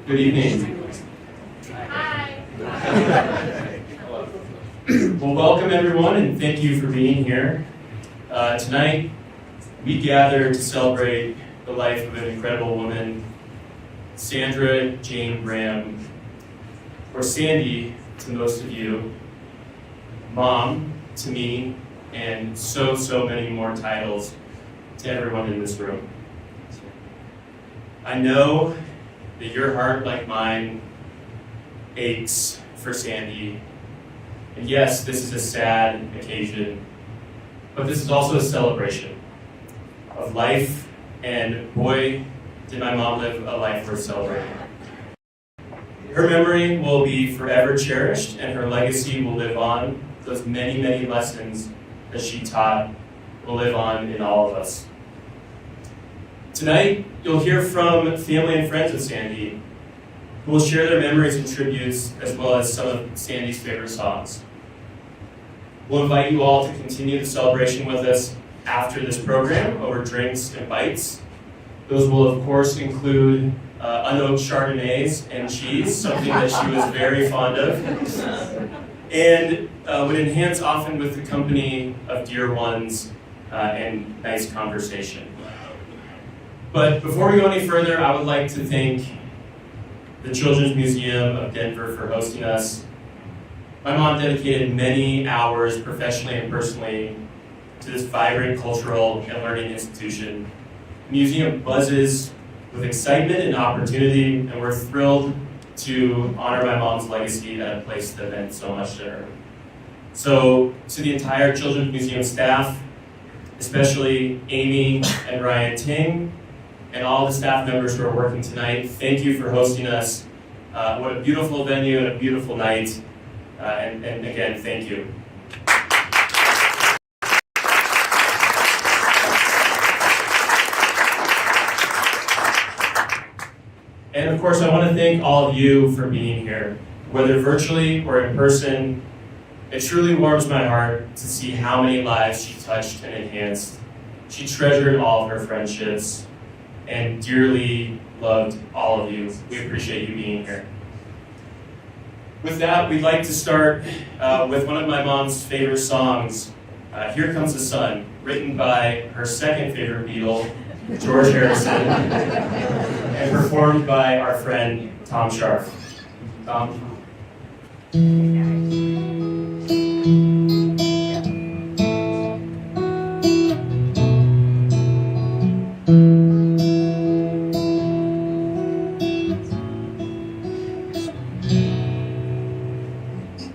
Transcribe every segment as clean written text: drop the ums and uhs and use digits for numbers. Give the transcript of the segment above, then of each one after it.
Good evening. Hi. Well, welcome everyone, and thank you for being here. Tonight, we gather to celebrate the life of an incredible woman, Sandra Jane Graham, or Sandy to most of you, Mom to me, and so many more titles to everyone in this room. I know that your heart, like mine, aches for Sandy. And yes, this is a sad occasion, but this is also a celebration of life, and boy, did my mom live a life worth celebrating. Her memory will be forever cherished, and her legacy will live on. Those many lessons that she taught will live on in all of us. Tonight, you'll hear from family and friends of Sandy, who will share their memories and tributes, as well as some of Sandy's favorite songs. We'll invite you all to continue the celebration with us after this program over drinks and bites. Those will, of course, include unoaked Chardonnays and cheese, something that she was very fond of, and would enhance often with the company of dear ones and nice conversation. But before we go any further, I would like to thank the Children's Museum of Denver for hosting us. My mom dedicated many hours professionally and personally to this vibrant cultural and learning institution. The museum buzzes with excitement and opportunity, and we're thrilled to honor my mom's legacy at a place that meant so much to her. So, to the entire Children's Museum staff, especially Amy and Ryan Ting, and all the staff members who are working tonight, thank you for hosting us. What a beautiful venue and a beautiful night. And again, thank you. And of course, I want to thank all of you for being here, whether virtually or in person. It truly warms my heart to see how many lives she touched and enhanced. She treasured all of her friendships and dearly loved all of you. We appreciate you being here. With that, we'd like to start with one of my mom's favorite songs, Here Comes the Sun, written by her second favorite Beatle, George Harrison, and performed by our friend Tom Sharp. Tom?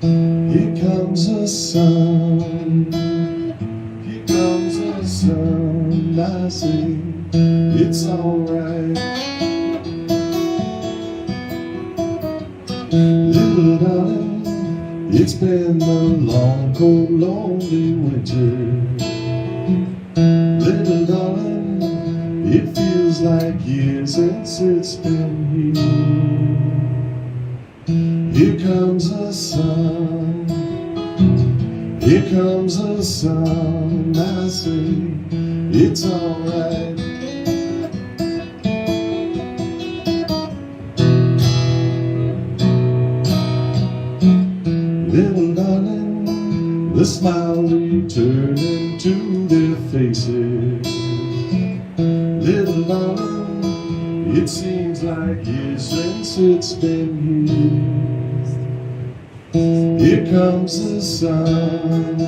Here comes the sun, here comes the sun, I say it's alright. Little darling, it's been a long, cold, lonely winter. Little darling, it feels like years since it's been here. Here comes the sun, here comes the sun, I say it's alright. Little darling, the smile returned into their faces. Little darling, it seems like years since it's been here. Here comes the sun,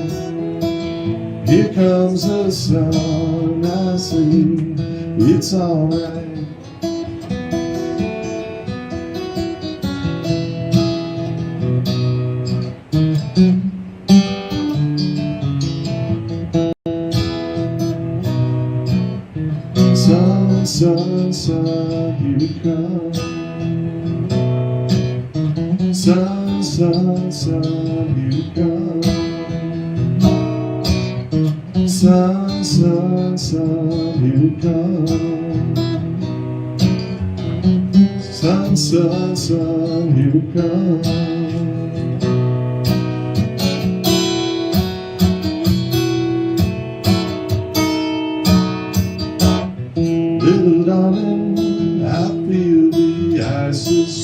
here comes the sun, I say it's alright. Sun, sun, sun, here it comes. Sun, sun, sun, here it comes. Sun, sun, sun, here it comes. Sun, sun, sun, here it comes. Little darling, I feel the ice is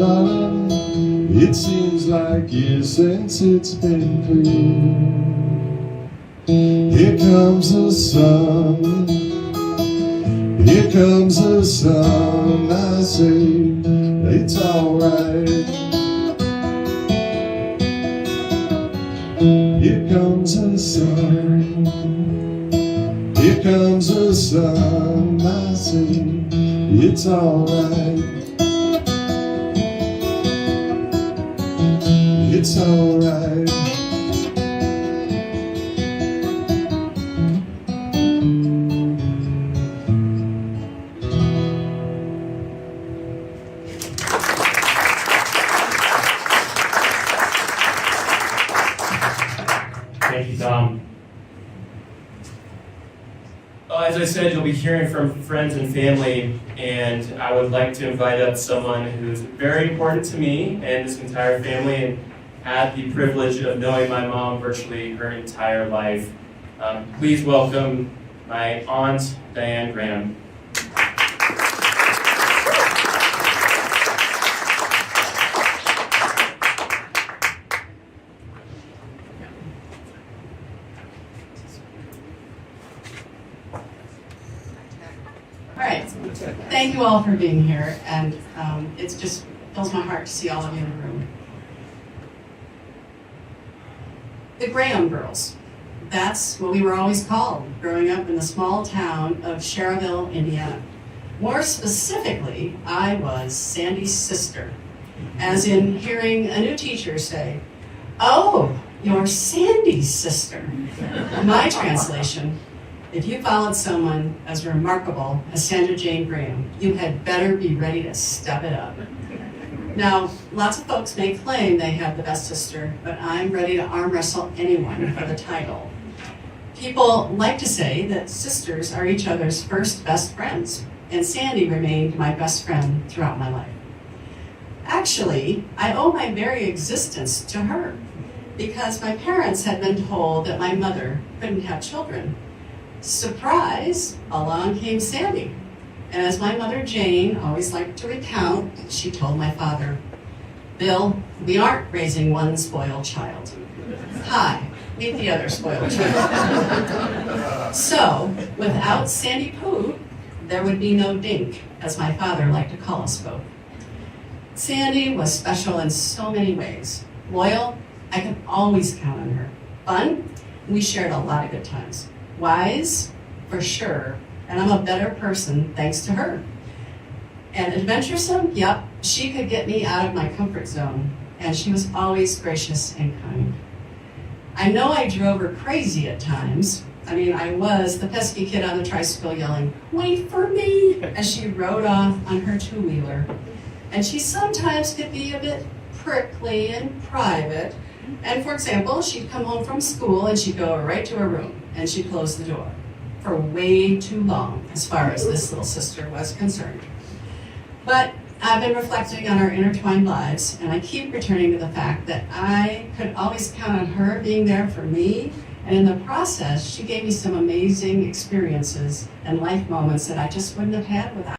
darling, it seems like years since it's been clear. Here comes the sun, here comes the sun. I say it's alright. Here comes the sun, here comes the sun. I say it's alright. It's alright. Thank you, Tom. As I said, you'll be hearing from friends and family, and I would like to invite up someone who's very important to me and this entire family, and had the privilege of knowing my mom virtually her entire life. Please welcome my aunt, Diane Graham. All right, thank you all for being here, and it just fills my heart to see all of you in the room. The Graham girls, that's what we were always called growing up in the small town of Cherville, Indiana. More specifically, I was Sandy's sister, as in hearing a new teacher say, "Oh, you're Sandy's sister." My translation: if you followed someone as remarkable as Sandra Jane Graham, you had better be ready to step it up. Now, lots of folks may claim they have the best sister, but I'm ready to arm wrestle anyone for the title. People like to say that sisters are each other's first best friends, and Sandy remained my best friend throughout my life. Actually, I owe my very existence to her, because my parents had been told that my mother couldn't have children. Surprise, along came Sandy. And as my mother Jane always liked to recount, she told my father, "Bill, we aren't raising one spoiled child. Hi, meet the other spoiled child." So, without Sandy Pooh, there would be no Dink, as my father liked to call us both. Sandy was special in so many ways. Loyal, I could always count on her. Fun, we shared a lot of good times. Wise, for sure, and I'm a better person thanks to her. And adventuresome, yep, she could get me out of my comfort zone, and she was always gracious and kind. I know I drove her crazy at times. I mean, I was the pesky kid on the tricycle yelling, "Wait for me," as she rode off on her two-wheeler. And she sometimes could be a bit prickly and private. And for example, she'd come home from school and she'd go right to her room and she'd close the door for way too long, as far as this little sister was concerned. But I've been reflecting on our intertwined lives, and I keep returning to the fact that I could always count on her being there for me, and in the process, she gave me some amazing experiences and life moments that I just wouldn't have had without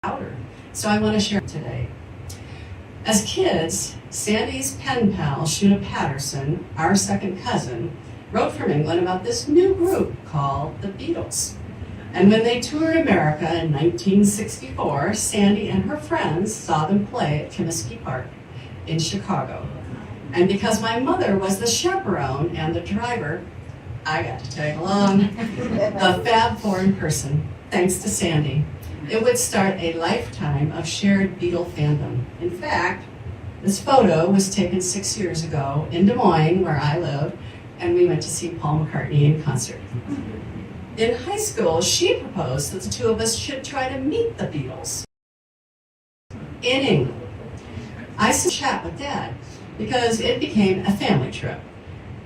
her. So I want to share today. As kids, Sandy's pen pal, Shuna Patterson, our second cousin, wrote from England about this new group called the Beatles. And when they toured America in 1964, Sandy and her friends saw them play at Comiskey Park in Chicago. And because my mother was the chaperone and the driver, I got to tag along. The Fab Four in person, thanks to Sandy. It would start a lifetime of shared Beatle fandom. In fact, this photo was taken 6 years ago in Des Moines, where I live, and we went to see Paul McCartney in concert. In high school, she proposed that the two of us should try to meet the Beatles in England. I sat chat with Dad because it became a family trip.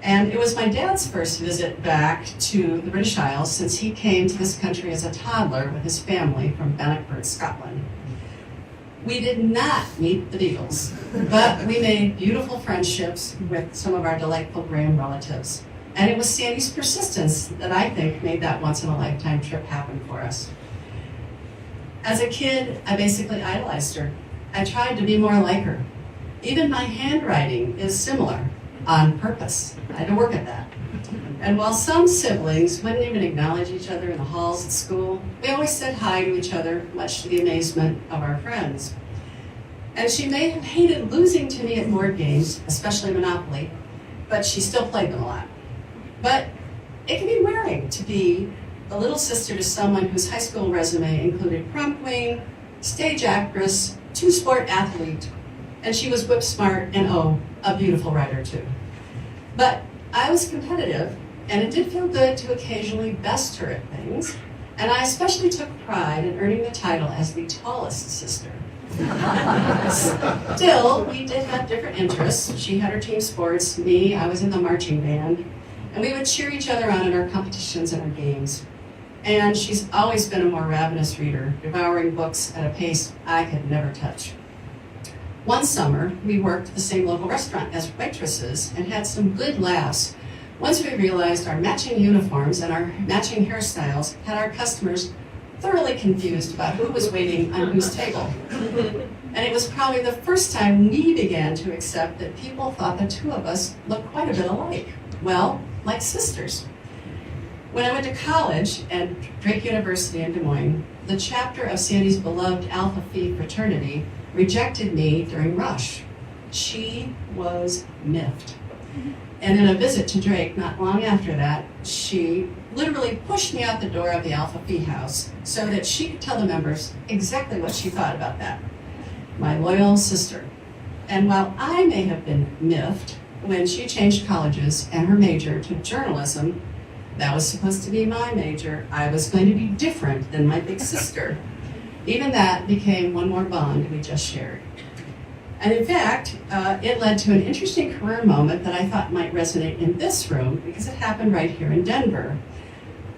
And it was my dad's first visit back to the British Isles since he came to this country as a toddler with his family from Bannockburn, Scotland. We did not meet the Beatles, but we made beautiful friendships with some of our delightful Graham relatives. And it was Sandy's persistence that I think made that once-in-a-lifetime trip happen for us. As a kid, I basically idolized her. I tried to be more like her. Even my handwriting is similar, on purpose. I had to work at that. And while some siblings wouldn't even acknowledge each other in the halls at school, we always said hi to each other, much to the amazement of our friends. And she may have hated losing to me at board games, especially Monopoly, but she still played them a lot. But it can be wearing to be the little sister to someone whose high school resume included prom queen, stage actress, two-sport athlete, and she was whip smart and, oh, a beautiful writer too. But I was competitive, and it did feel good to occasionally best her at things, and I especially took pride in earning the title as the tallest sister. Still, we did have different interests. She had her team sports, me, I was in the marching band, and we would cheer each other on in our competitions and our games. And she's always been a more ravenous reader, devouring books at a pace I could never touch. One summer, we worked at the same local restaurant as waitresses and had some good laughs once we realized our matching uniforms and our matching hairstyles had our customers thoroughly confused about who was waiting on whose table. And it was probably the first time we began to accept that people thought the two of us looked quite a bit alike. Well, like sisters. When I went to college at Drake University in Des Moines, the chapter of Sandy's beloved Alpha Phi fraternity rejected me during rush. She was miffed. And in a visit to Drake not long after that, she literally pushed me out the door of the Alpha Phi house so that she could tell the members exactly what she thought about that. My loyal sister. And while I may have been miffed when she changed colleges and her major to journalism, that was supposed to be my major. I was going to be different than my big sister. Even that became one more bond we just shared. And in fact, it led to an interesting career moment that I thought might resonate in this room because it happened right here in Denver.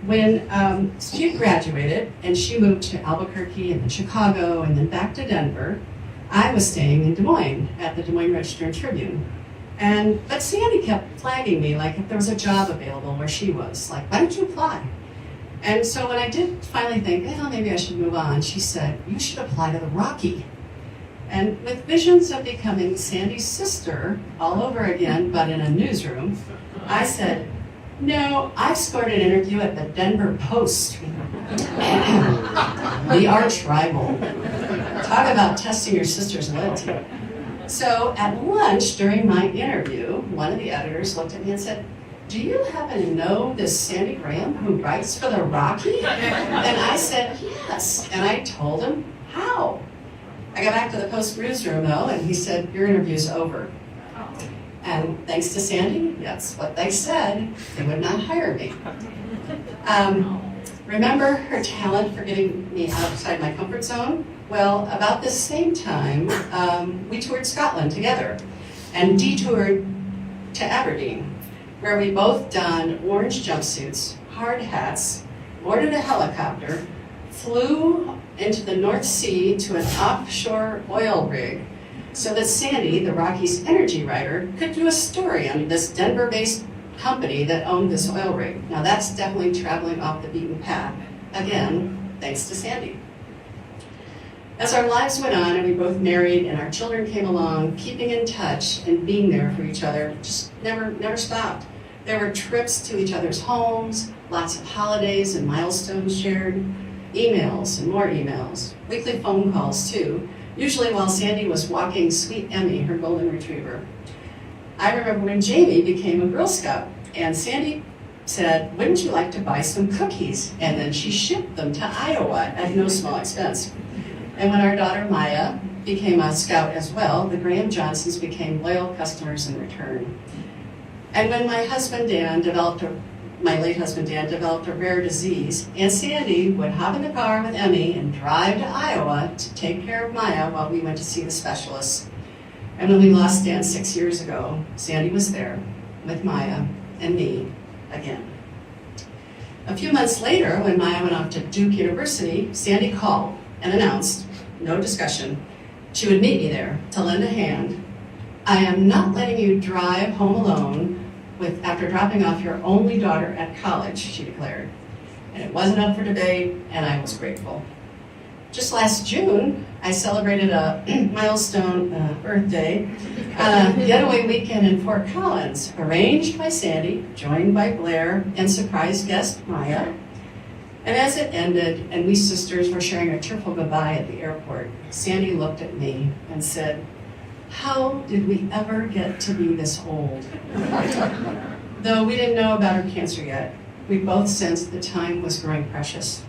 When she graduated and she moved to Albuquerque and then Chicago and then back to Denver, I was staying in Des Moines at the Des Moines Register and Tribune. But Sandy kept flagging me like if there was a job available where she was, like, why don't you apply? And so when I did finally think, well, maybe I should move on, she said, you should apply to the Rocky. And with visions of becoming Sandy's sister all over again, but in a newsroom, I said, no, I scored an interview at the Denver Post. The arch rival. Talk about testing your sister's loyalty. So at lunch during my interview, one of the editors looked at me and said, do you happen to know this Sandy Graham who writes for the Rocky? And I said, yes. And I told him, how? I got back to the Post newsroom though, and he said, your interview's over. And thanks to Sandy, that's what they said. They would not hire me. Remember her talent for getting me outside my comfort zone? Well, about the same time, we toured Scotland together and detoured to Aberdeen, where we both donned orange jumpsuits, hard hats, boarded a helicopter, flew into the North Sea to an offshore oil rig so that Sandy, the Rockies energy writer, could do a story on this Denver-based company that owned this oil rig. Now that's definitely traveling off the beaten path. Again, thanks to Sandy. As our lives went on and we both married and our children came along, keeping in touch and being there for each other just never stopped. There were trips to each other's homes, lots of holidays and milestones shared, emails and more emails, weekly phone calls too, usually while Sandy was walking sweet Emmy, her golden retriever. I remember when Jamie became a Girl Scout and Sandy said, wouldn't you like to buy some cookies? And then she shipped them to Iowa at no small expense. And when our daughter Maya became a scout as well, the Graham Johnsons became loyal customers in return. And when my late husband Dan developed a rare disease, and Sandy would hop in the car with Emmy and drive to Iowa to take care of Maya while we went to see the specialists. And when we lost Dan 6 years ago, Sandy was there with Maya and me again. A few months later, when Maya went off to Duke University, Sandy called and announced, no discussion, she would meet me there to lend a hand. I am not letting you drive home alone after dropping off your only daughter at college, she declared. And it wasn't up for debate, and I was grateful. Just last June, I celebrated a milestone birthday getaway weekend in Fort Collins, arranged by Sandy, joined by Blair, and surprise guest Maya. And as it ended, and we sisters were sharing a tearful goodbye at the airport, Sandy looked at me and said, "How did we ever get to be this old?" Though we didn't know about her cancer yet, we both sensed the time was growing precious.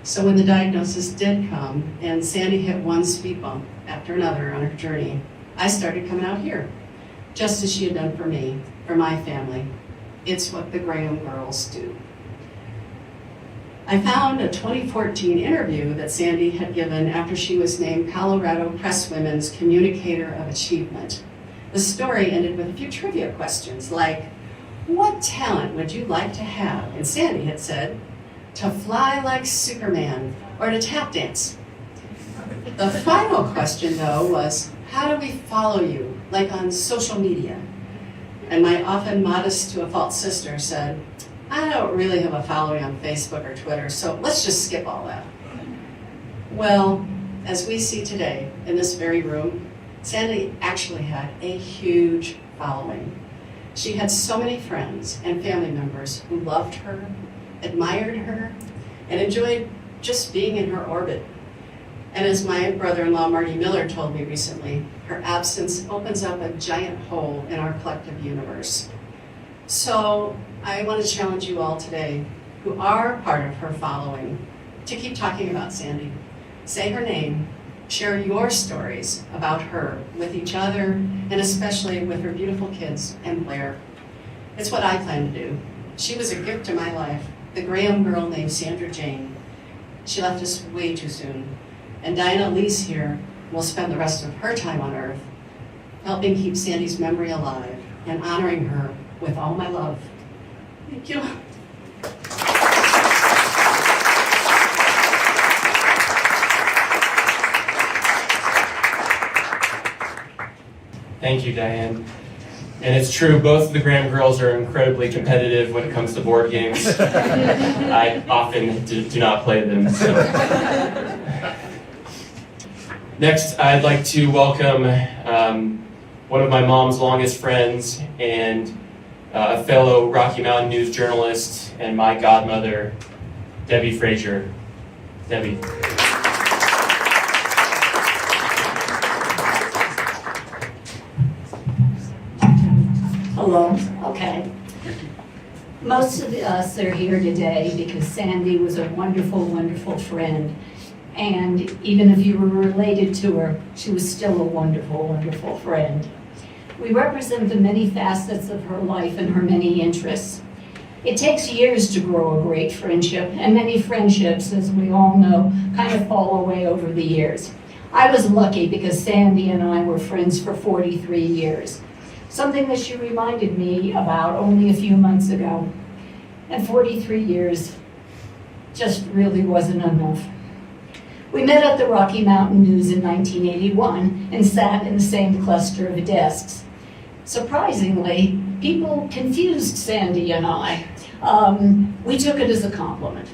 So when the diagnosis did come, and Sandy hit one speed bump after another on her journey, I started coming out here, just as she had done for me, for my family. It's what the Graham girls do. I found a 2014 interview that Sandy had given after she was named Colorado Presswomen's Communicator of Achievement. The story ended with a few trivia questions like, what talent would you like to have? And Sandy had said, to fly like Superman or to tap dance. The final question, though, was, how do we follow you, like on social media? And my often modest to a fault sister said, I don't really have a following on Facebook or Twitter, so let's just skip all that. Well, as we see today in this very room, Sandy actually had a huge following. She had so many friends and family members who loved her, admired her, and enjoyed just being in her orbit. And as my brother-in-law Marty Miller told me recently, her absence opens up a giant hole in our collective universe. So I want to challenge you all today, who are part of her following, to keep talking about Sandy. Say her name, share your stories about her with each other, and especially with her beautiful kids and Blair. It's what I plan to do. She was a gift to my life, the Graham girl named Sandra Jane. She left us way too soon. And Diana Leese here will spend the rest of her time on Earth helping keep Sandy's memory alive and honoring her with all my love. Thank you. Thank you, Diane. And it's true, both of the Graham girls are incredibly competitive when it comes to board games. I often do not play them. So. Next, I'd like to welcome one of my mom's longest friends and a fellow Rocky Mountain News journalist and my godmother, Debbie Frazier. Debbie. Hello, okay. Most of us are here today because Sandy was a wonderful, wonderful friend. And even if you were related to her, she was still a wonderful, wonderful friend. We represent the many facets of her life and her many interests. It takes years to grow a great friendship, and many friendships, as we all know, kind of fall away over the years. I was lucky because Sandy and I were friends for 43 years. Something that she reminded me about only a few months ago. And 43 years just really wasn't enough. We met at the Rocky Mountain News in 1981 and sat in the same cluster of desks. Surprisingly, people confused Sandy and I. We took it as a compliment.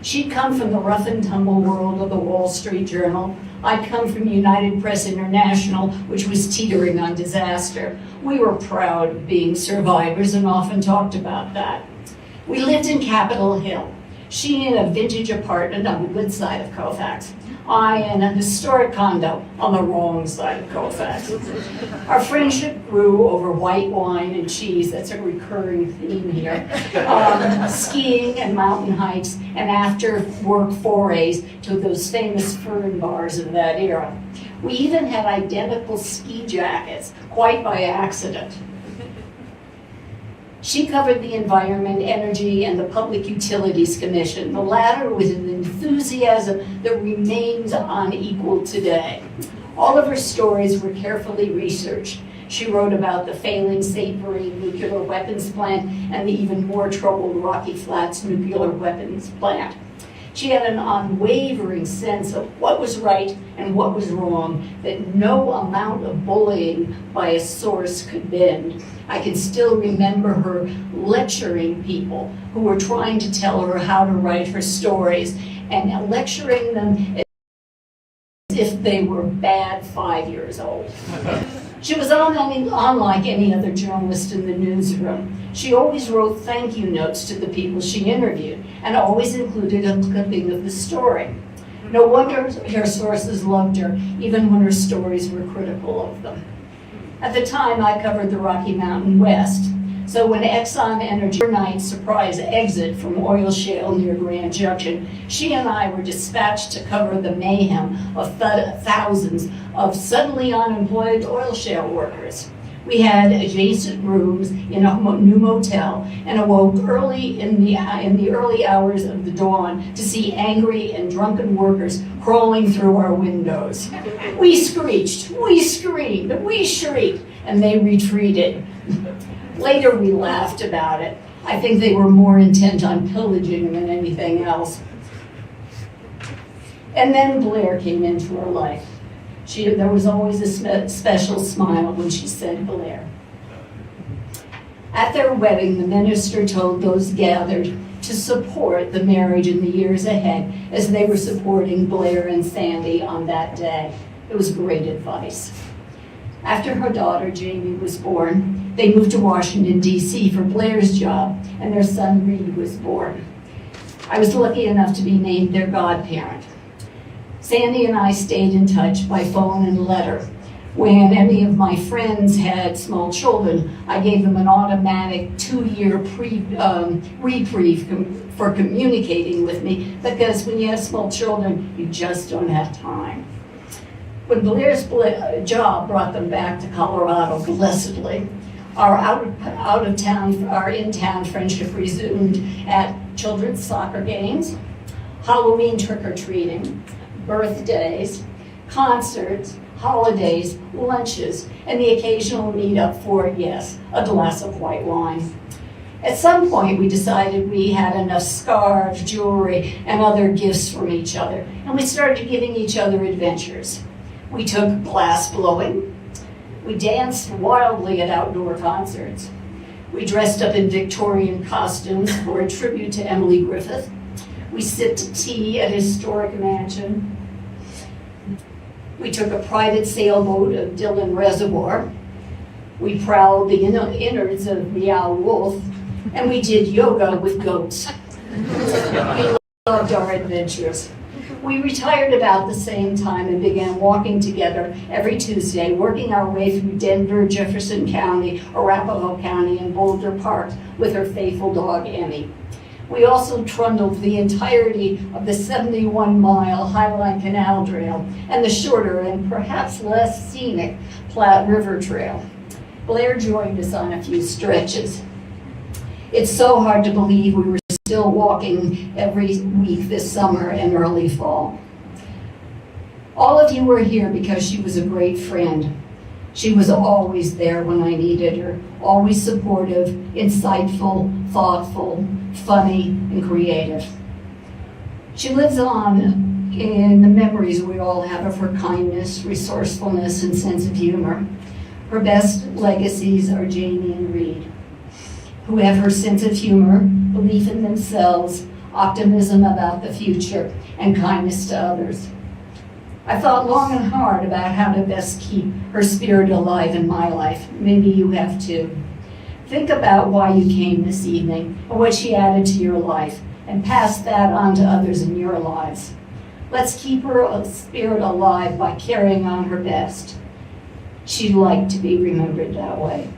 She'd come from the rough and tumble world of the Wall Street Journal. I'd come from United Press International, which was teetering on disaster. We were proud of being survivors and often talked about that. We lived in Capitol Hill. She in a vintage apartment on the good side of Colfax. I in a historic condo on the wrong side of Colfax. Our friendship grew over white wine and cheese. That's a recurring theme here. Skiing and mountain hikes, and after work forays to those famous fern bars of that era. We even had identical ski jackets, quite by accident. She covered the Environment, Energy, and the Public Utilities Commission, the latter with an enthusiasm that remains unequal today. All of her stories were carefully researched. She wrote about the failing St. Marie nuclear weapons plant and the even more troubled Rocky Flats nuclear weapons plant. She had an unwavering sense of what was right and what was wrong that no amount of bullying by a source could bend. I can still remember her lecturing people who were trying to tell her how to write her stories and lecturing them if they were bad 5 years old. She was unlike any other journalist in the newsroom. She always wrote thank you notes to the people she interviewed and always included a clipping of the story. No wonder her sources loved her, even when her stories were critical of them. At the time, I covered the Rocky Mountain West, so when Exxon Energy overnight surprise exit from oil shale near Grand Junction, she and I were dispatched to cover the mayhem of thousands of suddenly unemployed oil shale workers. We had adjacent rooms in a new motel and awoke early in the early hours of the dawn to see angry and drunken workers crawling through our windows. We screeched, we screamed, we shrieked, and they retreated. Later we laughed about it. I think they were more intent on pillaging than anything else. And then Blair came into her life. There was always a special smile when she said Blair. At their wedding, the minister told those gathered to support the marriage in the years ahead as they were supporting Blair and Sandy on that day. It was great advice. After her daughter, Jamie, was born, they moved to Washington, D.C. for Blair's job, and their son, Reed, was born. I was lucky enough to be named their godparent. Sandy and I stayed in touch by phone and letter. When any of my friends had small children, I gave them an automatic 2-year reprieve for communicating with me, because when you have small children, you just don't have time. When Blair's job brought them back to Colorado, blessedly, our in-town friendship resumed at children's soccer games, Halloween trick-or-treating, birthdays, concerts, holidays, lunches, and the occasional meetup for, yes, a glass of white wine. At some point, we decided we had enough scarves, jewelry, and other gifts from each other, and we started giving each other adventures. We took glass blowing. We danced wildly at outdoor concerts. We dressed up in Victorian costumes for a tribute to Emily Griffith. We sipped tea at a historic mansion. We took a private sailboat of Dillon Reservoir. We prowled the innards of Meow Wolf, and we did yoga with goats. We loved our adventures. We retired about the same time and began walking together every Tuesday, working our way through Denver, Jefferson County, Arapahoe County, and Boulder Park with her faithful dog, Emmy. We also trundled the entirety of the 71-mile Highline Canal Trail and the shorter and perhaps less scenic Platte River Trail. Blair joined us on a few stretches. It's so hard to believe we were still walking every week this summer and early fall. All of you were here because she was a great friend. She was always there when I needed her, always supportive, insightful, thoughtful, funny, and creative. She lives on in the memories we all have of her kindness, resourcefulness, and sense of humor. Her best legacies are Jamie and Reed, who have her sense of humor, belief in themselves, optimism about the future, and kindness to others. I thought long and hard about how to best keep her spirit alive in my life. Maybe you have too. Think about why you came this evening and what she added to your life, and pass that on to others in your lives. Let's keep her spirit alive by carrying on her best. She'd like to be remembered that way.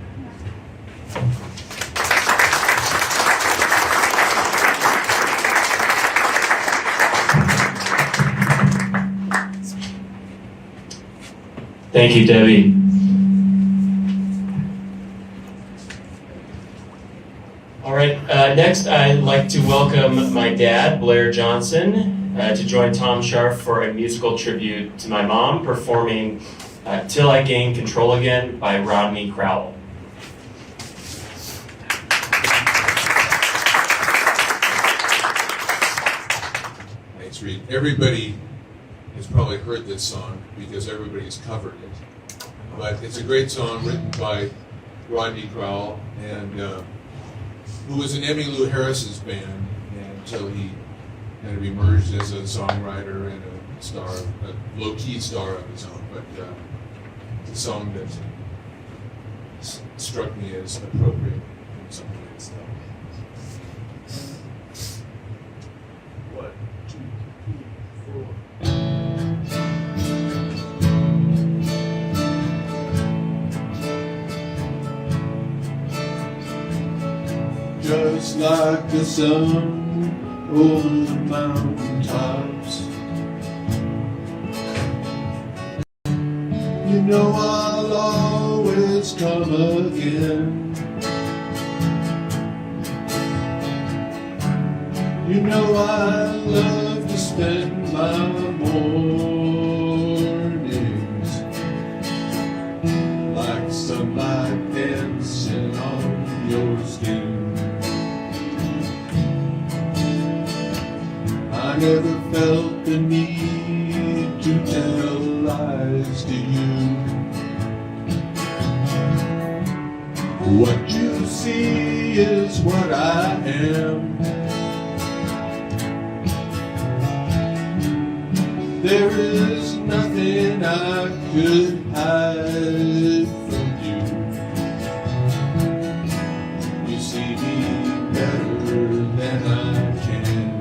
Thank you, Debbie. All right, next I'd like to welcome my dad, Blair Johnson, to join Tom Scharf for a musical tribute to my mom, performing Till I Gain Control Again by Rodney Crowell. Thanks, Reed. Everybody has probably heard this song because everybody's covered it. But it's a great song written by Rodney Crowell, and who was in Emmy Lou Harris's band until he kind of emerged as a songwriter and a star, a low-key star of his own, but it's a song that struck me as appropriate in some ways. One, two, three, four. Just like the sun over the mountain tops, you know I'll always come again. You know I love to spend my mornings like sunlight dancing on your skin. I never felt the need to tell lies to you. What you see is what I am. There is nothing I could hide from you. You see me better than I can.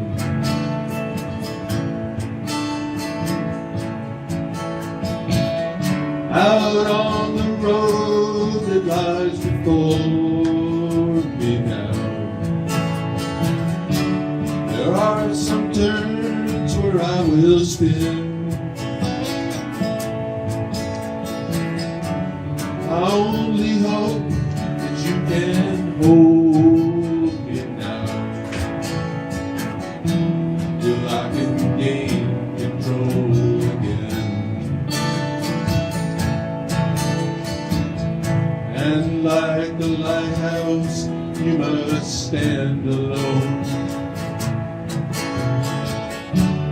Out on the road that lies before me now, there are some turns where I will spin. I only hope that you can hold me now, till I can gain control again. And like the lighthouse, you must stand alone.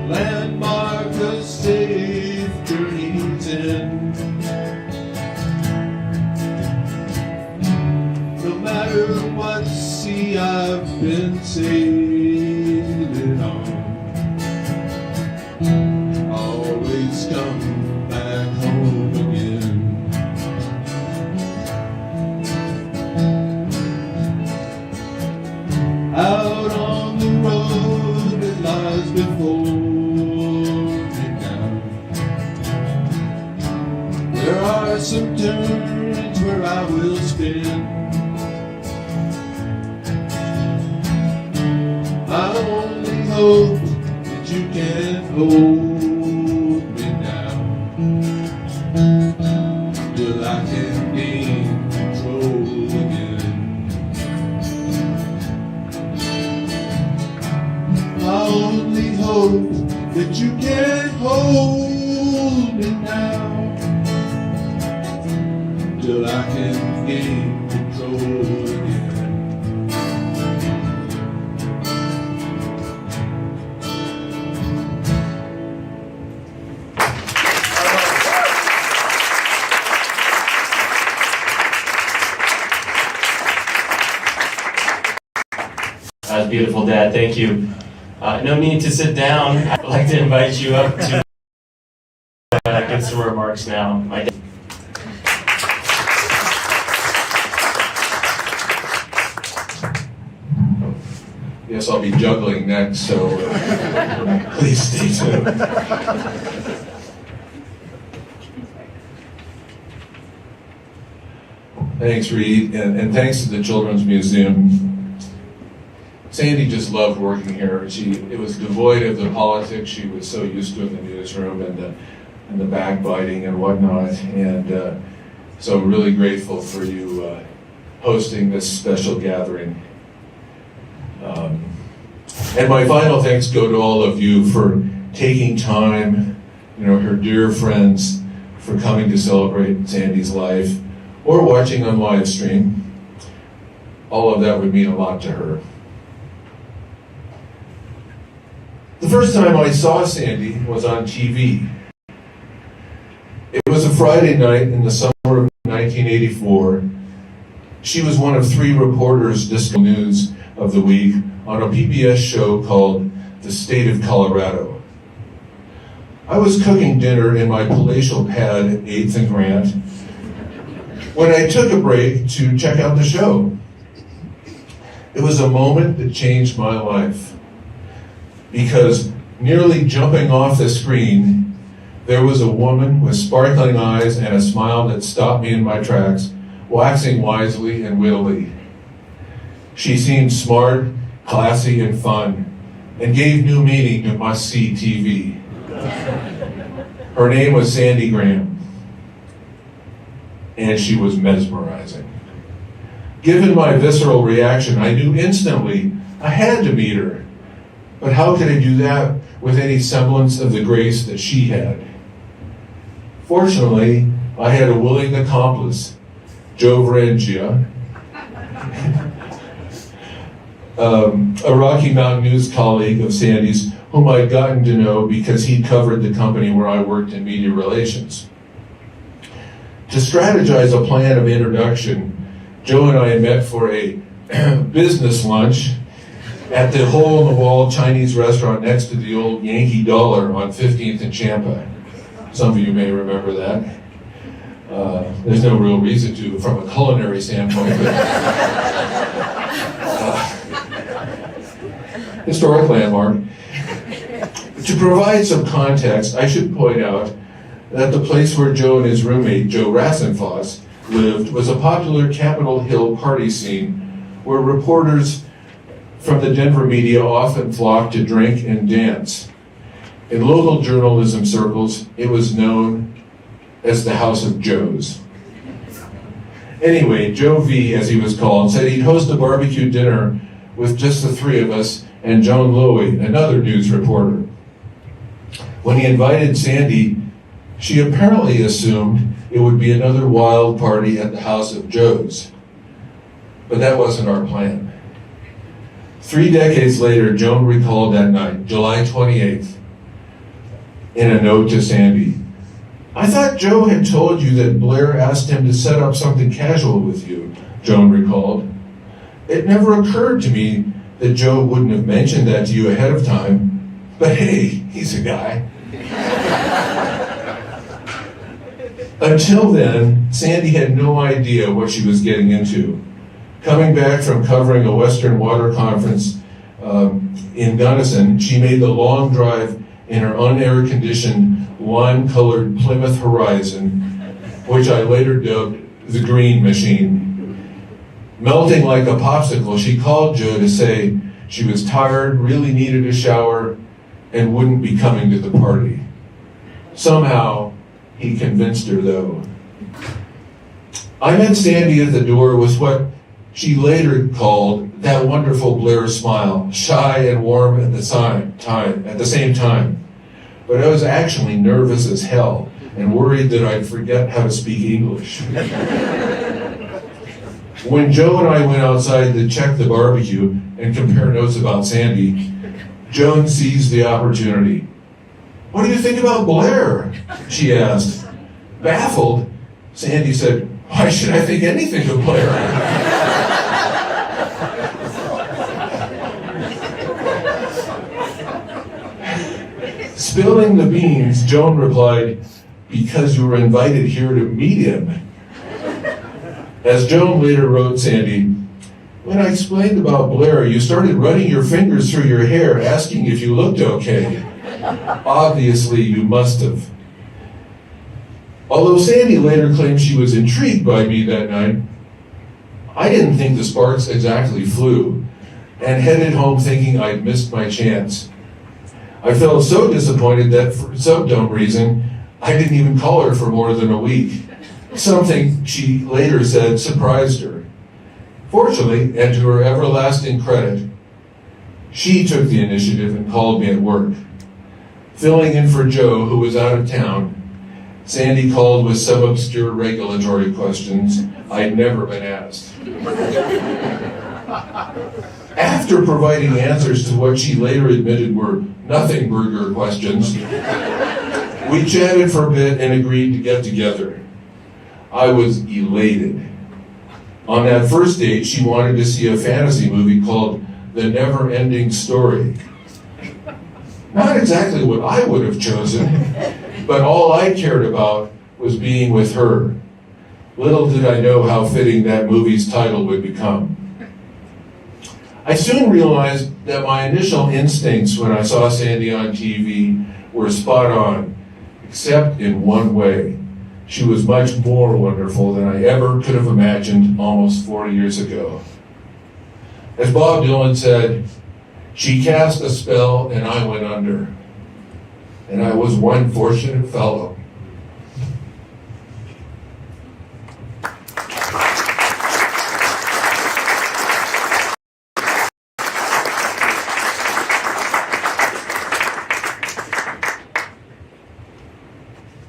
Landmark a safe journey's end. No matter what sea I've been sailing on, I'll always come back home again. Out on the road that lies before me now, there are some turns where I will spin. I only hope that you can hold me now, till I can gain control again. I only hope that you can hold me now, till I can gain control again. That was beautiful, Dad. Thank you. No need to sit down. I'd like to invite you up to give some remarks now. My dad. Yes, I'll be juggling next, so please stay tuned. Thanks, Reed, and thanks to the Children's Museum. Sandy just loved working here. It was devoid of the politics she was so used to in the newsroom and the backbiting and whatnot. And so really grateful for you hosting this special gathering. And my final thanks go to all of you for taking time, her dear friends, for coming to celebrate Sandy's life or watching on live stream. All of that would mean a lot to her. The first time I saw Sandy was on TV. It was a Friday night in the summer of 1984. She was one of 3 reporters discussing news of the week on a PBS show called The State of Colorado. I was cooking dinner in my palatial pad at 8th and Grant when I took a break to check out the show. It was a moment that changed my life because nearly jumping off the screen, there was a woman with sparkling eyes and a smile that stopped me in my tracks, waxing wisely and wittily. She seemed smart, classy, and fun, and gave new meaning to must-see TV. Her name was Sandy Graham, and she was mesmerizing. Given my visceral reaction, I knew instantly I had to meet her. But how could I do that with any semblance of the grace that she had? Fortunately, I had a willing accomplice, Joe Varengia, a Rocky Mountain News colleague of Sandy's, whom I'd gotten to know because he'd covered the company where I worked in media relations. To strategize a plan of introduction, Joe and I met for a business lunch at the hole-in-the-wall Chinese restaurant next to the old Yankee Dollar on 15th and Champa. Some of you may remember that. There's no real reason to from a culinary standpoint, but historic landmark. To provide some context, I should point out that the place where Joe and his roommate, Joe Rassenfoss, lived was a popular Capitol Hill party scene where reporters from the Denver media often flocked to drink and dance. In local journalism circles, it was known as the House of Joes. Anyway, Joe V, as he was called, said he'd host a barbecue dinner with just the three of us and Joan Lowy, another news reporter. When he invited Sandy, she apparently assumed it would be another wild party at the House of Joes. But that wasn't our plan. 3 decades later, Joan recalled that night, July 28th, in a note to Sandy. I thought Joe had told you that Blair asked him to set up something casual with you, Joan recalled. It never occurred to me that Joe wouldn't have mentioned that to you ahead of time, but hey, he's a guy. Until then, Sandy had no idea what she was getting into. Coming back from covering a Western water conference in Gunnison, she made the long drive in her unair-conditioned, lime-colored Plymouth Horizon, which I later dubbed the Green Machine. Melting like a popsicle, she called Joe to say she was tired, really needed a shower, and wouldn't be coming to the party. Somehow, he convinced her, though. I met Sandy at the door with what she later called that wonderful Blair smile, shy and warm at the same time. But I was actually nervous as hell and worried that I'd forget how to speak English. When Joe and I went outside to check the barbecue and compare notes about Sandy, Joan seized the opportunity. What do you think about Blair? She asked. Baffled, Sandy said, why should I think anything of Blair? Spilling the beans, Joan replied, because you were invited here to meet him. As Joan later wrote Sandy, when I explained about Blair, you started running your fingers through your hair, asking if you looked okay. Obviously, you must have. Although Sandy later claimed she was intrigued by me that night, I didn't think the sparks exactly flew, and headed home thinking I'd missed my chance. I felt so disappointed that for some dumb reason, I didn't even call her for more than a week. Something she later said surprised her. Fortunately, and to her everlasting credit, she took the initiative and called me at work. Filling in for Joe, who was out of town, Sandy called with some obscure regulatory questions I'd never been asked. After providing answers to what she later admitted were nothing burger questions, we chatted for a bit and agreed to get together. I was elated. On that first date, she wanted to see a fantasy movie called The Never-Ending Story. Not exactly what I would have chosen, but all I cared about was being with her. Little did I know how fitting that movie's title would become. I soon realized that my initial instincts when I saw Sandy on TV were spot on, except in one way. She was much more wonderful than I ever could have imagined almost 40 years ago. As Bob Dylan said, she cast a spell and I went under. And I was one fortunate fellow.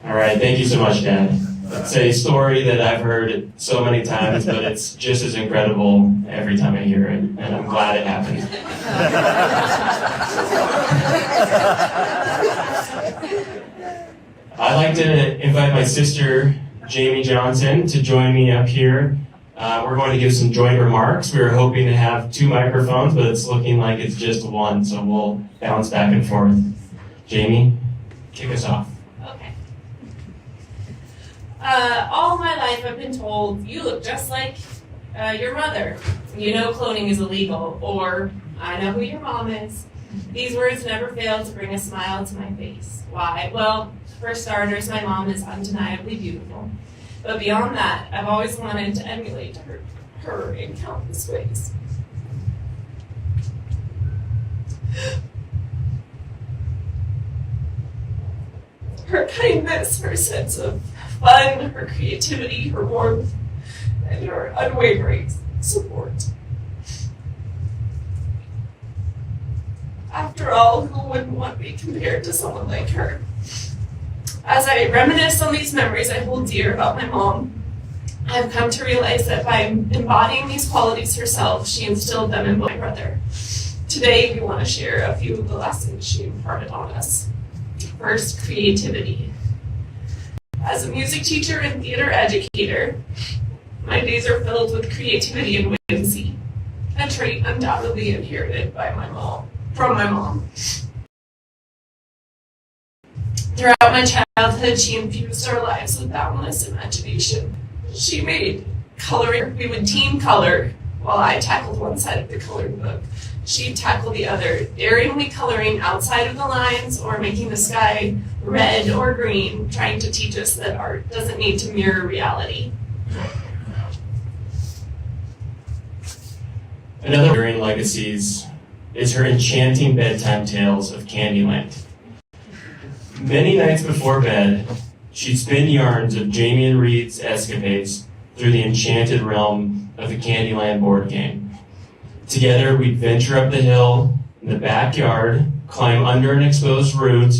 All right, thank you so much, Dad. It's a story that I've heard so many times, but it's just as incredible every time I hear it, and I'm glad it happened. I'd like to invite my sister, Jamie Johnson, to join me up here. We're going to give some joint remarks. We were hoping to have 2 microphones, but it's looking like it's just 1, so we'll bounce back and forth. Jamie, kick us off. Okay. All my life I've been told, you look just like your mother. You know cloning is illegal, or I know who your mom is. These words never fail to bring a smile to my face. Why? Well, for starters, my mom is undeniably beautiful. But beyond that, I've always wanted to emulate her in countless ways. Her kindness, her sense of fun, her creativity, her warmth, and her unwavering support. After all, who wouldn't want to be compared to someone like her? As I reminisce on these memories I hold dear about my mom, I've come to realize that by embodying these qualities herself, she instilled them in my brother. Today, we want to share a few of the lessons she imparted on us. First, creativity. As a music teacher and theater educator, my days are filled with creativity and whimsy, a trait undoubtedly inherited from my mom. Throughout my childhood, she infused our lives with boundless imagination. She made coloring. We would team color while I tackled one side of the coloring book. She'd tackle the other, daringly coloring outside of the lines or making the sky red or green, trying to teach us that art doesn't need to mirror reality. Another enduring legacies is her enchanting bedtime tales of Candyland. Many nights before bed, she'd spin yarns of Jamie and Reed's escapades through the enchanted realm of the Candyland board game. Together, we'd venture up the hill in the backyard, climb under an exposed root,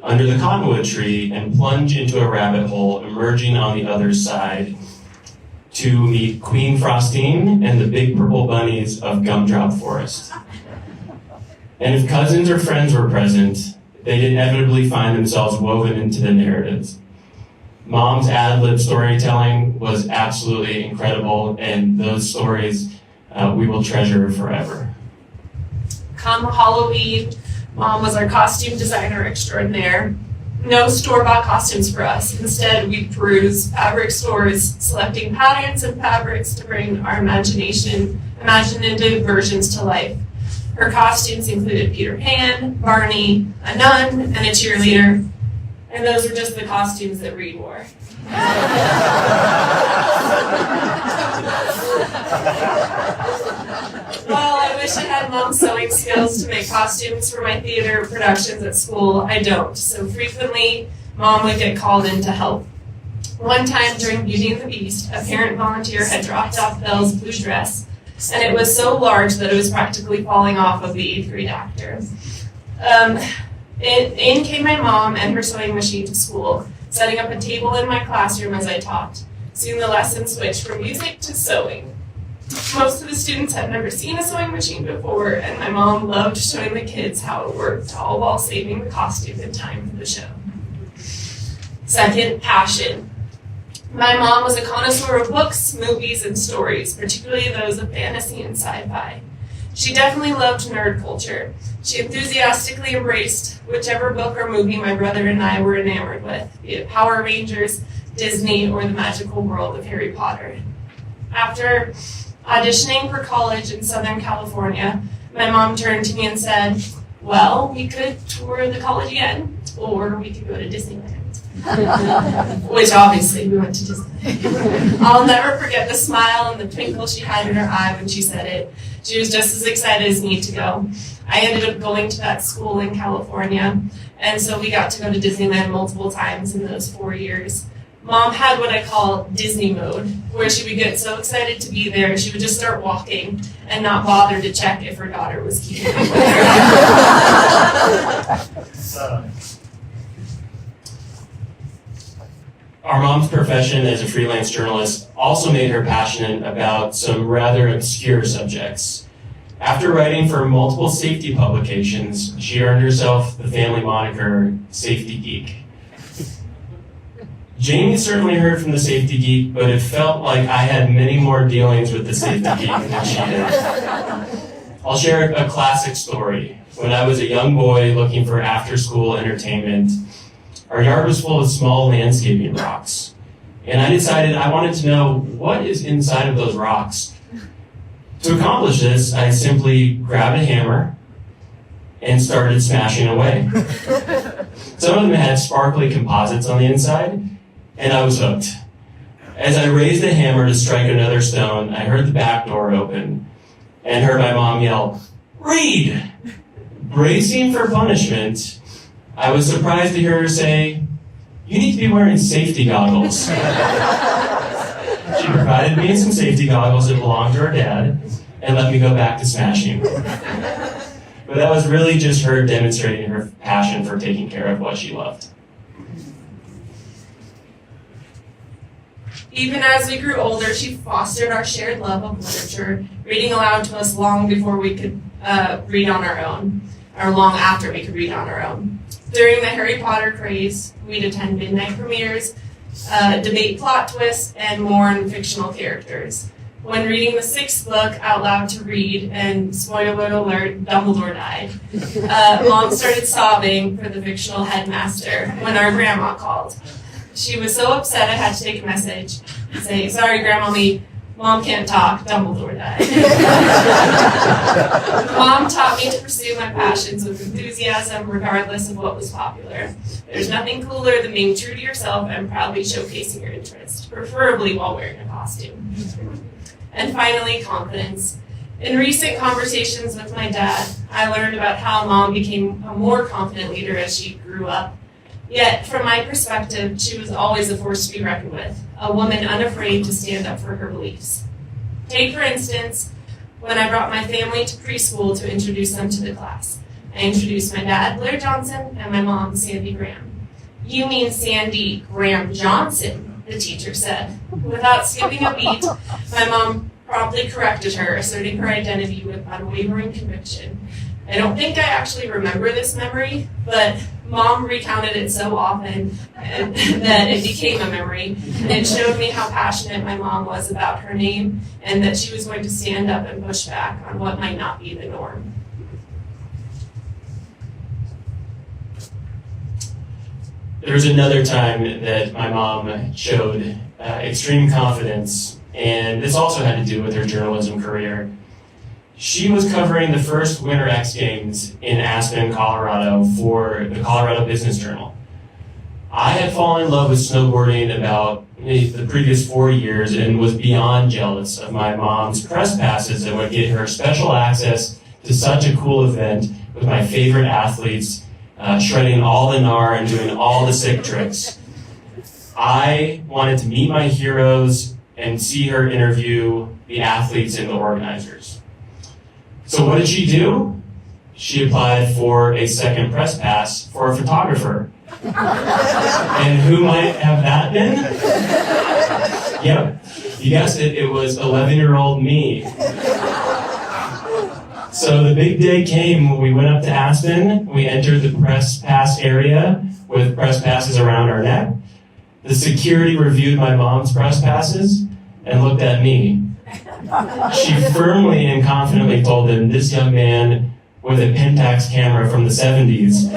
under the cottonwood tree, and plunge into a rabbit hole, emerging on the other side to meet Queen Frostine and the big purple bunnies of Gumdrop Forest. And if cousins or friends were present, they'd inevitably find themselves woven into the narratives. Mom's ad-lib storytelling was absolutely incredible, and those stories we will treasure forever. Come Halloween, Mom was our costume designer extraordinaire. No store-bought costumes for us. Instead, we'd peruse fabric stores, selecting patterns and fabrics to bring our imaginative versions to life. Her costumes included Peter Pan, Barney, a nun, and a cheerleader. And those were just the costumes that Reed wore. Well, I wish I had Mom's sewing skills to make costumes for my theater productions at school. I don't. So frequently, Mom would get called in to help. One time during Beauty and the Beast, a parent volunteer had dropped off Belle's blue dress, and it was so large that it was practically falling off of the 8th grade actor. In came my mom and her sewing machine to school, setting up a table in my classroom as I taught. Soon the lesson switched from music to sewing. Most of the students had never seen a sewing machine before, and my mom loved showing the kids how it worked, all while saving the costume in time for the show. Second, passion. My mom was a connoisseur of books, movies, and stories, particularly those of fantasy and sci-fi. She definitely loved nerd culture. She enthusiastically embraced whichever book or movie my brother and I were enamored with, be it Power Rangers, Disney, or the magical world of Harry Potter. After auditioning for college in Southern California, my mom turned to me and said, well, we could tour the college again, or we could go to Disneyland. Which obviously we went to Disneyland. I'll never forget the smile and the twinkle she had in her eye when she said it. She was just as excited as me to go. I ended up going to that school in California, and so we got to go to Disneyland multiple times in those 4 years. Mom had what I call Disney mode, where she would get so excited to be there, she would just start walking and not bother to check if her daughter was keeping up with her. Our mom's profession as a freelance journalist also made her passionate about some rather obscure subjects. After writing for multiple safety publications, she earned herself the family moniker Safety Geek. Jamie certainly heard from the Safety Geek, but it felt like I had many more dealings with the Safety Geek than she did. I'll share a classic story. When I was a young boy looking for after-school entertainment, our yard was full of small landscaping rocks, and I decided I wanted to know what is inside of those rocks. To accomplish this, I simply grabbed a hammer and started smashing away. Some of them had sparkly composites on the inside, and I was hooked. As I raised the hammer to strike another stone, I heard the back door open and heard my mom yell, "Read!" Bracing for punishment, I was surprised to hear her say, "You need to be wearing safety goggles." She provided me some safety goggles that belonged to her dad and let me go back to smashing. But that was really just her demonstrating her passion for taking care of what she loved. Even as we grew older, she fostered our shared love of literature, reading aloud to us long before we could read on our own, or long after we could read on our own. During the Harry Potter craze, we'd attend midnight premieres, debate plot twists, and mourn fictional characters. When reading the 6th book out loud to read, and spoiler alert, Dumbledore died, Mom started sobbing for the fictional headmaster when our grandma called. She was so upset I had to take a message and say, "Sorry, Grandmommy, Mom can't talk, Dumbledore died." Mom taught me to pursue my passions with enthusiasm regardless of what was popular. There's nothing cooler than being true to yourself and proudly showcasing your interest, preferably while wearing a costume. And finally, confidence. In recent conversations with my dad, I learned about how Mom became a more confident leader as she grew up. Yet, from my perspective, she was always a force to be reckoned with, a woman unafraid to stand up for her beliefs. Take, for instance, when I brought my family to preschool to introduce them to the class. I introduced my dad, Blair Johnson, and my mom, Sandy Graham. "You mean Sandy Graham Johnson," the teacher said. Without skipping a beat, my mom promptly corrected her, asserting her identity with unwavering conviction. I don't think I actually remember this memory, but Mom recounted it so often that it became a memory. And it showed me how passionate my mom was about her name and that she was going to stand up and push back on what might not be the norm. There was another time that my mom showed extreme confidence, and this also had to do with her journalism career. She was covering the first Winter X Games in Aspen, Colorado for the Colorado Business Journal. I had fallen in love with snowboarding about the previous 4 years and was beyond jealous of my mom's press passes that would get her special access to such a cool event with my favorite athletes, shredding all the gnar and doing all the sick tricks. I wanted to meet my heroes and see her interview the athletes and the organizers. So what did she do? She applied for a second press pass for a photographer. And who might have that been? Yep, you guessed it, it was 11-year-old me. So the big day came when we went up to Aspen. We entered the press pass area with press passes around our neck. The security reviewed my mom's press passes and looked at me. She firmly and confidently told him this young man with a Pentax camera from the 70s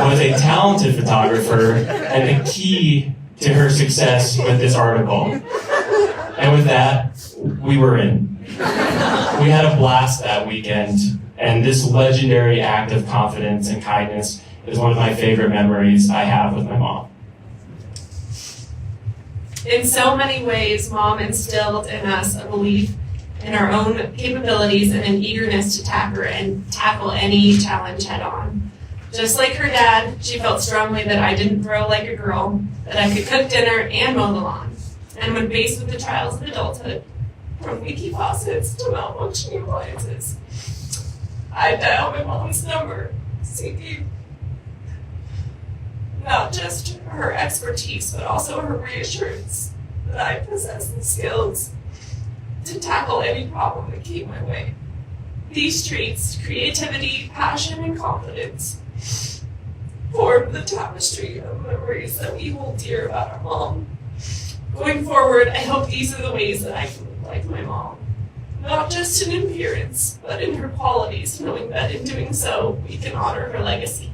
was a talented photographer and the key to her success with this article. And with that, we were in. We had a blast that weekend, and this legendary act of confidence and kindness is one of my favorite memories I have with my mom. In so many ways, Mom instilled in us a belief in our own capabilities and an eagerness to tackle any challenge head on. Just like her dad, she felt strongly that I didn't grow like a girl, that I could cook dinner and mow the lawn. And when faced with the trials of adulthood, from leaky faucets to malfunctioning appliances, I dialed my mom's number, seeking not just her expertise, but also her reassurance that I possess the skills to tackle any problem that came my way. These traits, creativity, passion, and confidence, form the tapestry of memories that we hold dear about our mom. Going forward, I hope these are the ways that I can live like my mom. Not just in appearance, but in her qualities, knowing that in doing so, we can honor her legacy.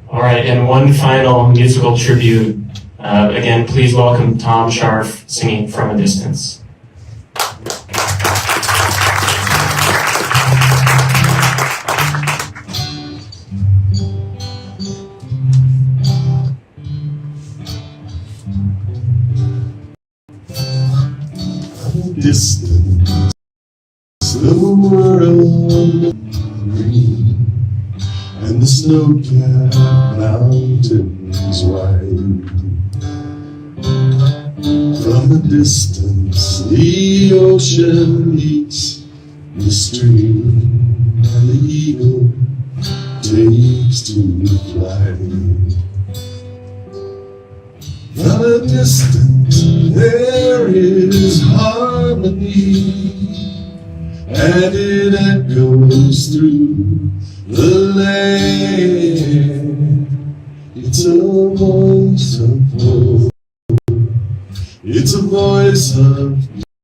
All right, and one final musical tribute. Again, please welcome Tom Scharf singing From a Distance. Distance, the world green, and the snow-capped mountains wide. From a distance, the ocean meets the stream, and the eagle takes to flight. From a distance, there is harmony, and it echoes through the land. It's a voice of hope, it's a voice of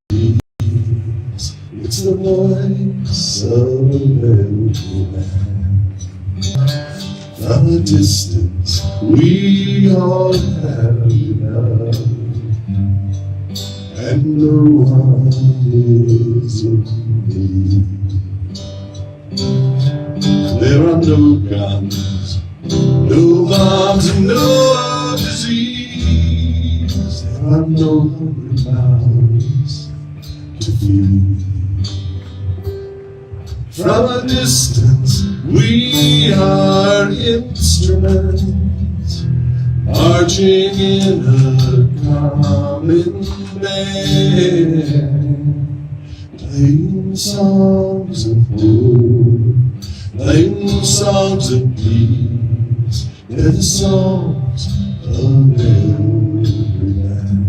peace, it's the voice of every man. From a distance, we all have enough, and no one is in need. There are no guns, no bombs, and no disease. There are no hungry mouths to feed. From a distance, we are instruments, marching in a common band, playing songs of hope, playing songs of peace. They're the songs of every man.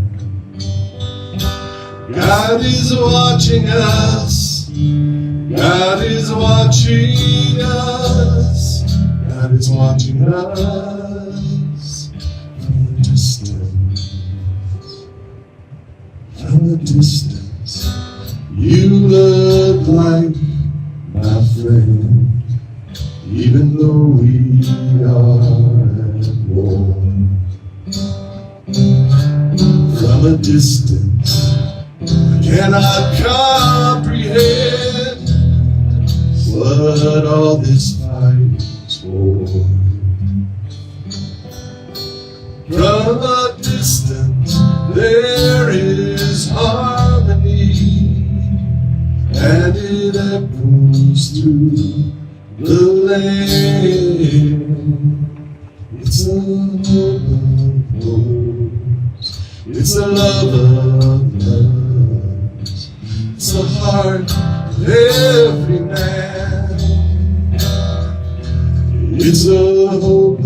God is watching us, God is watching us, God is watching us from a distance. From a distance, you look like my friend, even though we are at war. From a distance, I cannot comprehend what all this fight is for. From a distance, there is harmony, and it echoes through the land. It's a hope of hopes, it's a love of loves, it's the heart of every man. It's a hope of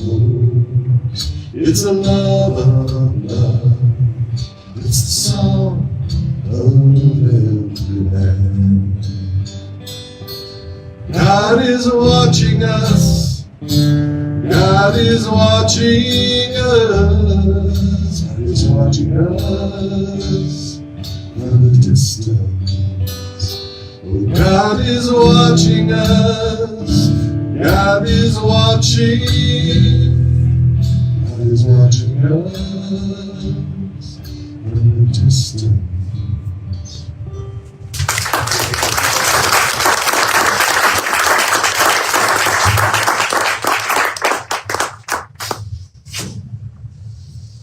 hopes, it's a love of loves, it's the song of every man. God is watching us. God is watching us. God is watching us from a distance. Oh, God is watching us. God is watching. God is watching us from a distance.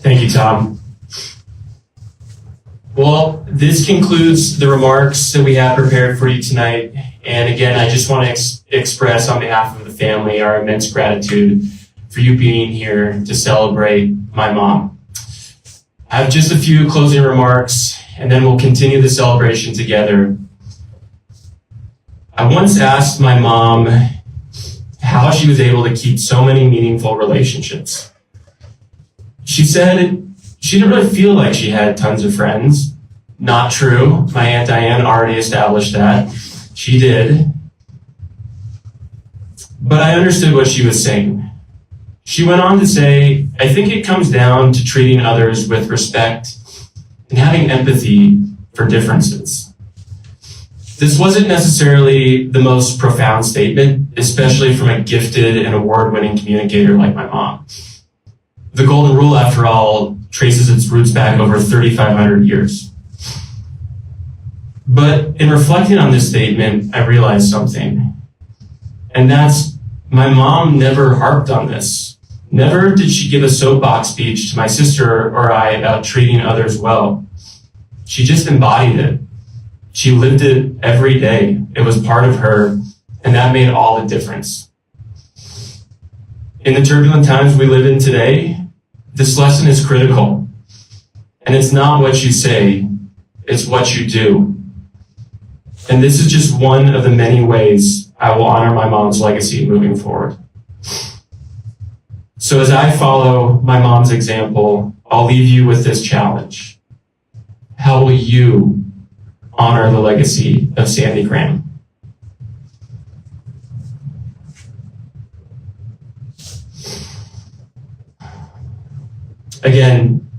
Thank you, Tom. Well, this concludes the remarks that we have prepared for you tonight. And again, I just want to express on behalf of the family our immense gratitude for you being here to celebrate my mom. I have just a few closing remarks, and then we'll continue the celebration together. I once asked my mom how she was able to keep so many meaningful relationships. She said she didn't really feel like she had tons of friends. Not true. My Aunt Diane already established that. She did. But I understood what she was saying. She went on to say, I think it comes down to treating others with respect and having empathy for differences. This wasn't necessarily the most profound statement, especially from a gifted and award-winning communicator like my mom. The Golden Rule, after all, traces its roots back over 3,500 years. But in reflecting on this statement, I realized something. And that's, my mom never harped on this. Never did she give a soapbox speech to my sister or I about treating others well. She just embodied it. She lived it every day. It was part of her, and that made all the difference. In the turbulent times we live in today, this lesson is critical. And it's not what you say, it's what you do. And this is just one of the many ways I will honor my mom's legacy moving forward. So as I follow my mom's example, I'll leave you with this challenge. How will you honor the legacy of Sandy Graham? Again,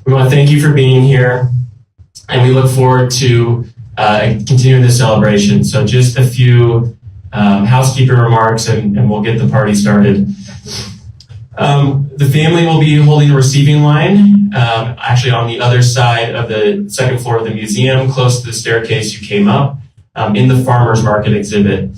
we want to thank you for being here, and we look forward to continuing this celebration. So just a few housekeeping remarks, and we'll get the party started. The family will be holding a receiving line, actually on the other side of the second floor of the museum, close to the staircase you came up, in the farmer's market exhibit.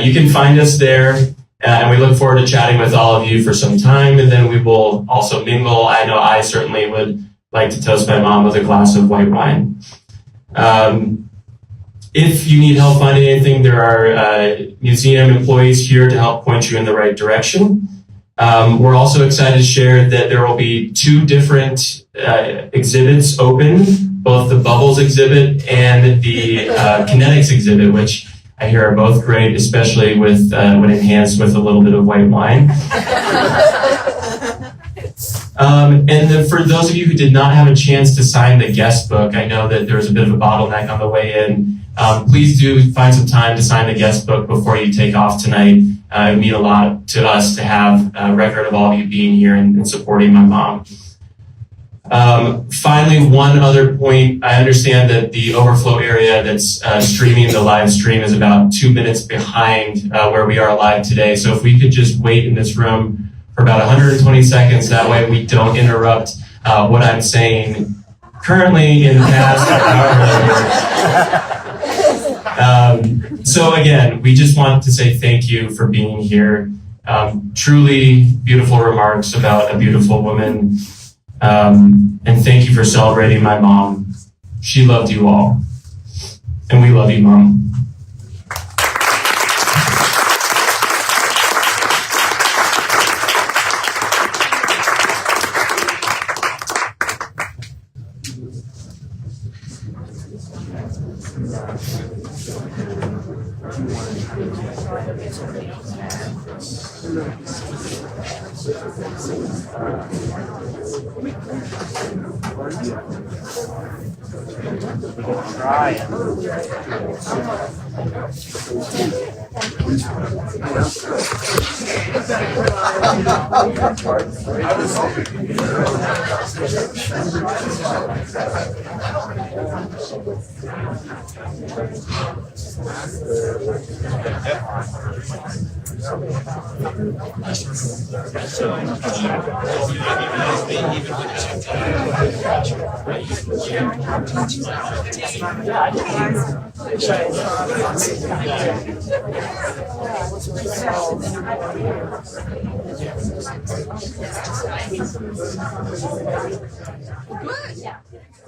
You can find us there. And we look forward to chatting with all of you for some time, and then we will also mingle. I know I certainly would like to toast my mom with a glass of white wine. If you need help finding anything, there are museum employees here to help point you in the right direction. We're also excited to share that there will be 2 different exhibits open, both the Bubbles exhibit and the Kinetics exhibit, which I hear are both great, especially with when enhanced with a little bit of white wine. For those of you who did not have a chance to sign the guest book, I know that there was a bit of a bottleneck on the way in. Please do find some time to sign the guest book before you take off tonight. It would mean a lot to us to have a record of all of you being here and supporting my mom. Finally, one other point. I understand that the overflow area that's streaming the live stream is about 2 minutes behind where we are live today. So if we could just wait in this room for about 120 seconds, that way we don't interrupt what I'm saying currently in the past. So again, we just want to say thank you for being here. Truly beautiful remarks about a beautiful woman. And thank you for celebrating my mom. She loved you all. And we love you, Mom. Good.